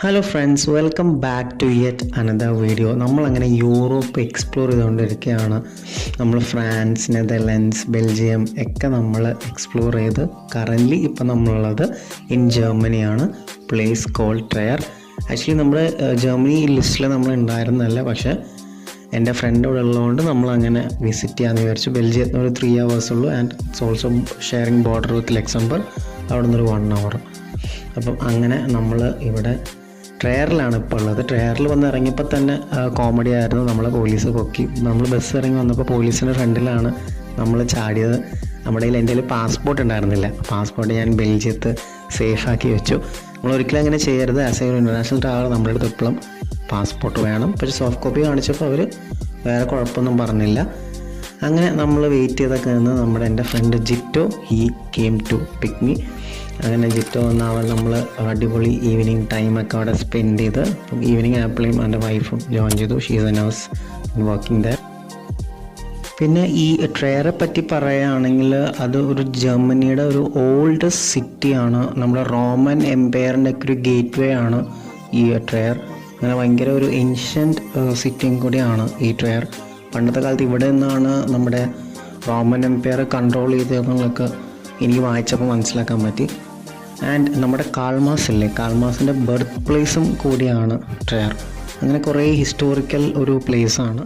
Hello friends, welcome back to yet another video. നമ്മളങ്ങനെ Europe explore ചെയ്തുകൊണ്ടിരിക്കുകയാണ്. നമ്മൾ France, Netherlands, Belgium ഒക്കെ നമ്മൾ എക്സ്പ്ലോർ ചെയ്ത് കറൻ്റ്ലി ഇപ്പം നമ്മളുള്ളത് ഇൻ ജർമ്മനിയാണ്. Place called Trier. ആക്ച്വലി നമ്മൾ ജർമ്മനി ലിസ്റ്റിൽ നമ്മൾ ഉണ്ടായിരുന്നല്ല, പക്ഷേ എൻ്റെ ഫ്രണ്ട് ഇവിടെ ഉള്ളതുകൊണ്ട് നമ്മളങ്ങനെ വിസിറ്റ് ചെയ്യാമെന്ന് വിചാരിച്ചു. ബെൽജിയത്തിന് ഒരു 3 hours ഉള്ളൂ, and it's also sharing border with Luxembourg. അവിടെ നിന്നൊരു 1 hour. അപ്പം അങ്ങനെ നമ്മൾ ഇവിടെ ട്രയറിലാണ് ഇപ്പോൾ ഉള്ളത്. ട്രയറിൽ വന്ന് ഇറങ്ങിയപ്പോൾ തന്നെ കോമഡി ആയിരുന്നു. നമ്മളെ പോലീസ് പൊക്കി. നമ്മൾ ബസ് ഇറങ്ങി വന്നപ്പോൾ പോലീസിൻ്റെ ഫ്രണ്ടിലാണ് നമ്മൾ ചാടിയത്. നമ്മുടെ കയ്യിൽ എൻ്റെ കയ്യിൽ പാസ്പോർട്ട് ഉണ്ടായിരുന്നില്ല. പാസ്പോർട്ട് ഞാൻ ബെൽജിയത്ത് സേഫാക്കി വെച്ചു. നമ്മൾ ഒരിക്കലും അങ്ങനെ ചെയ്യരുത്. ആസ് എ ഇൻ്റർനാഷണൽ ട്രാവലർ നമ്മുടെ അടുത്ത് എപ്പോഴും പാസ്പോർട്ട് വേണം. പക്ഷേ സോഫ്റ്റ് കോപ്പി കാണിച്ചപ്പോൾ അവർ വേറെ കുഴപ്പമൊന്നും പറഞ്ഞില്ല. അങ്ങനെ നമ്മൾ വെയിറ്റ് ചെയ്തൊക്കെ നിന്ന് എൻ്റെ friend Jito he came to pick me. അങ്ങനെ ജിറ്റോ വന്നാൽ നമ്മൾ അടിപൊളി ഈവനിങ് ടൈമൊക്കെ അവിടെ സ്പെൻഡ് ചെയ്ത് ഈവനിങ് ആപ്പിളും എൻ്റെ വൈഫും ജോയിൻ ചെയ്തു. She is A nurse working there. പിന്നെ ഈ ട്രയറെ പറ്റി പറയുകയാണെങ്കിൽ അത് ഒരു ജർമ്മനിയുടെ ഒരു ഓൾഡ് സിറ്റിയാണ്. നമ്മുടെ റോമൻ എംപയറിൻ്റെ ഒക്കെ ഒരു ഗേറ്റ് വേ ആണ് ഈ ട്രയർ. അങ്ങനെ ഭയങ്കര ഒരു ഏൻഷ്യൻറ്റ് സിറ്റിയും കൂടിയാണ് ഈ ട്രയർ. പണ്ടത്തെ കാലത്ത് ഇവിടെ നിന്നാണ് നമ്മുടെ റോമൻ എംപയർ കൺട്രോൾ ചെയ്തതെന്നുള്ളതൊക്കെ എനിക്ക് വായിച്ചപ്പോൾ മനസ്സിലാക്കാൻ പറ്റി. ആൻഡ് നമ്മുടെ കാൾമാസ് ഇല്ലേ, കാൾമാസിൻ്റെ ബർത്ത് പ്ലേസും കൂടിയാണ് ട്രയർ. അങ്ങനെ കുറേ ഹിസ്റ്റോറിക്കൽ ഒരു പ്ലേസാണ്.